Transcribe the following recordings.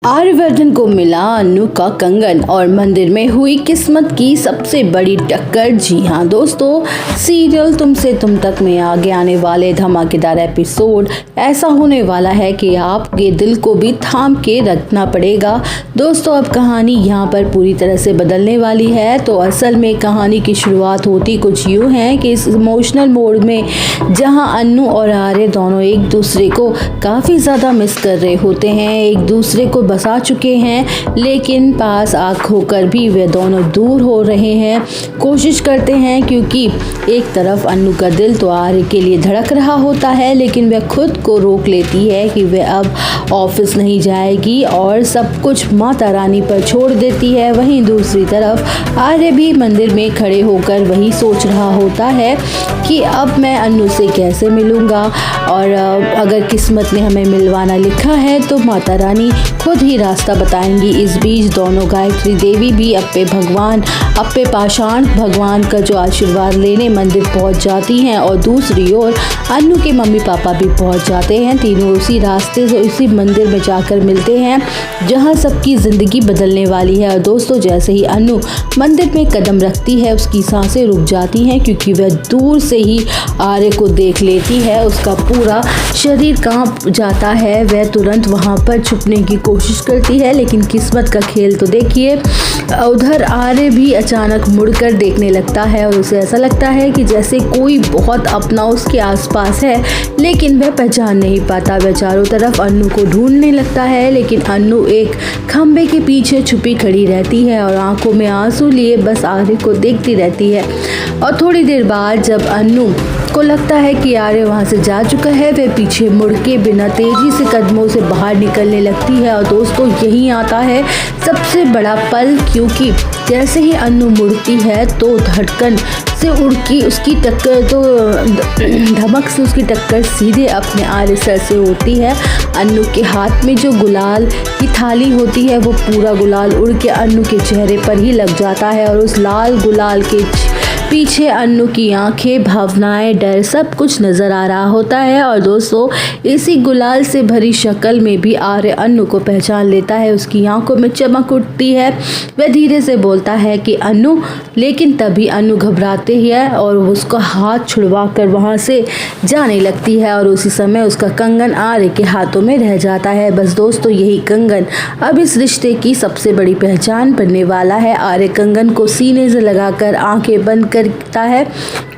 आर्यवर्धन को मिला अन्नू का कंगन और मंदिर में हुई किस्मत की सबसे बड़ी टक्कर। जी हाँ दोस्तों, सीरियल तुमसे तुम तक में आगे आने वाले धमाकेदार एपिसोड ऐसा होने वाला है कि आपके दिल को भी थाम के रखना पड़ेगा। दोस्तों अब कहानी यहाँ पर पूरी तरह से बदलने वाली है। तो असल में कहानी की शुरुआत होती कुछ यूँ है कि इस इमोशनल मोड में जहाँ अन्नू और आर्य दोनों एक दूसरे को काफ़ी ज़्यादा मिस कर रहे होते हैं, एक दूसरे को बसा चुके हैं, लेकिन पास आँख होकर भी वे दोनों दूर हो रहे हैं। कोशिश करते हैं क्योंकि एक तरफ अन्नू का दिल तो आर्य के लिए धड़क रहा होता है, लेकिन वह खुद को रोक लेती है कि वह अब ऑफिस नहीं जाएगी और सब कुछ माता रानी पर छोड़ देती है। वहीं दूसरी तरफ आर्य भी मंदिर में खड़े होकर वही सोच रहा होता है कि अब मैं अन्नू से कैसे मिलूँगा, और अगर किस्मत ने हमें मिलवाना लिखा है तो माता रानी खुद ही रास्ता बताएंगी। इस बीच दोनों गायत्री देवी भी अपे पाषाण भगवान का जो आशीर्वाद लेने मंदिर पहुंच जाती हैं, और दूसरी ओर अन्नू के मम्मी पापा भी पहुंच जाते हैं। तीनों उसी रास्ते से उसी मंदिर में जाकर मिलते हैं जहां सबकी ज़िंदगी बदलने वाली है। और दोस्तों जैसे ही अन्नू मंदिर में कदम रखती है उसकी सांसें रुक जाती हैं, क्योंकि वह दूर से ही आर्य को देख लेती है। उसका पूरा शरीर कांप जाता है। वह तुरंत वहां पर छुपने की कोशिश करती है, लेकिन किस्मत का खेल तो देखिए, उधर आर्य भी अचानक मुड़कर देखने लगता है और उसे ऐसा लगता है कि जैसे कोई बहुत अपना उसके आसपास है, लेकिन वह पहचान नहीं पाता। वह चारों तरफ अन्नू को ढूंढने लगता है, लेकिन अन्नू एक खंबे के पीछे छुपी खड़ी रहती है और आंखों में आंसू लिए बस आर्य को देखती रहती है। और थोड़ी देर बाद जब अन्नू को लगता है कि आर्य वहां से जा चुका है, वह पीछे मुड़ के बिना तेजी से कदमों से बाहर निकलने लगती है। और दोस्तों यही आता है सबसे बड़ा पल, क्योंकि जैसे ही अन्नू मुड़ती है तो धड़कन से उड़की उसकी टक्कर तो धमक से उसकी टक्कर सीधे अपने आर्य सर से होती है। अन्नू के हाथ में जो गुलाल की थाली होती है वो पूरा गुलाल उड़ के अन्नू के चेहरे पर ही लग जाता है, और उस लाल गुलाल के पीछे अन्नू की आंखें, भावनाएं, डर सब कुछ नजर आ रहा होता है। और दोस्तों इसी गुलाल से भरी शक्ल में भी आर्य अन्नू को पहचान लेता है। उसकी आंखों में चमक उठती है। वह धीरे से बोलता है कि अन्नू, लेकिन तभी अन्नू घबराते ही है और उसका हाथ छुड़वा कर वहाँ से जाने लगती है, और उसी समय उसका कंगन आर्य के हाथों में रह जाता है। बस दोस्तों यही कंगन अब इस रिश्ते की सबसे बड़ी पहचान बनने वाला है। आर्य कंगन को सीने से लगाकर आंखें बंद करता है,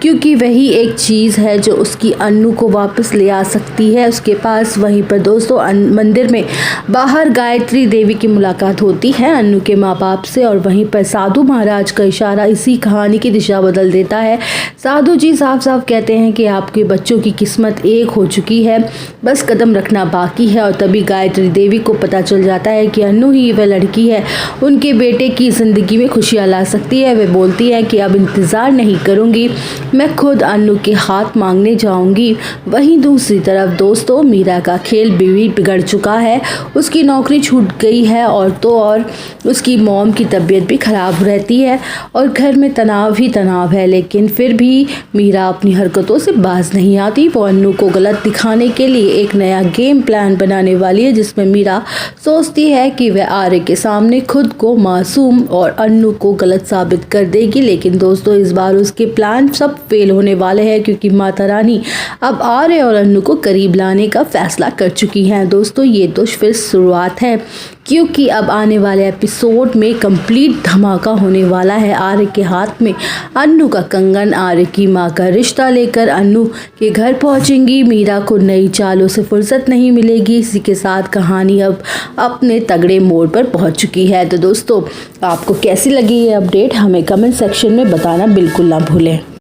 क्योंकि वही एक चीज़ है जो उसकी अन्नू को वापस ले आ सकती है उसके पास। वहीं पर दोस्तों मंदिर में बाहर गायत्री देवी की मुलाकात होती है अन्नू के माँ बाप से, और वहीं पर साधु महाराज का इशारा इसी कहानी की दिशा बदल देता है। साधु जी साफ साफ कहते हैं कि आपके बच्चों की किस्मत एक हो चुकी है, बस कदम रखना बाकी है। और तभी गायत्री देवी को पता चल जाता है कि अन्नू ही वह लड़की है उनके बेटे की ज़िंदगी में खुशियाँ ला सकती है। वह बोलती है कि अब इंतज़ार नहीं करूँगी, मैं खुद अन्नू के हाथ मांगने जाऊंगी। वहीं दूसरी तरफ दोस्तों मीरा का खेल भी बिगड़ चुका है। उसकी नौकरी छूट गई है और उसकी मॉम की तबीयत भी खराब रहती है और घर में तनाव ही तनाव है, लेकिन फिर भी मीरा अपनी हरकतों से बाज नहीं आती। वो अन्नू को गलत दिखाने के लिए एक नया गेम प्लान बनाने वाली है, जिसमें मीरा सोचती है कि वह आर्य के सामने खुद को मासूम और अन्नू को गलत साबित कर देगी। लेकिन दोस्तों इस बार उसके प्लान सब फेल होने वाले हैं, क्योंकि माता रानी अब आर्य और अन्नू को करीब लाने का फैसला कर चुकी हैं। दोस्तों ये तो फिर शुरुआत है, क्योंकि अब आने वाले एपिसोड में कंप्लीट धमाका होने वाला है। आर्य के हाथ में अन्नू का कंगन, आर्य की मां का रिश्ता लेकर अन्नू के घर पहुंचेंगी। मीरा को नई चालों से फुर्सत नहीं मिलेगी। इसी के साथ कहानी अब अपने तगड़े मोड़ पर पहुंच चुकी है। तो दोस्तों आपको कैसी लगी ये अपडेट हमें कमेंट सेक्शन में बताना बिल्कुल ना भूलें।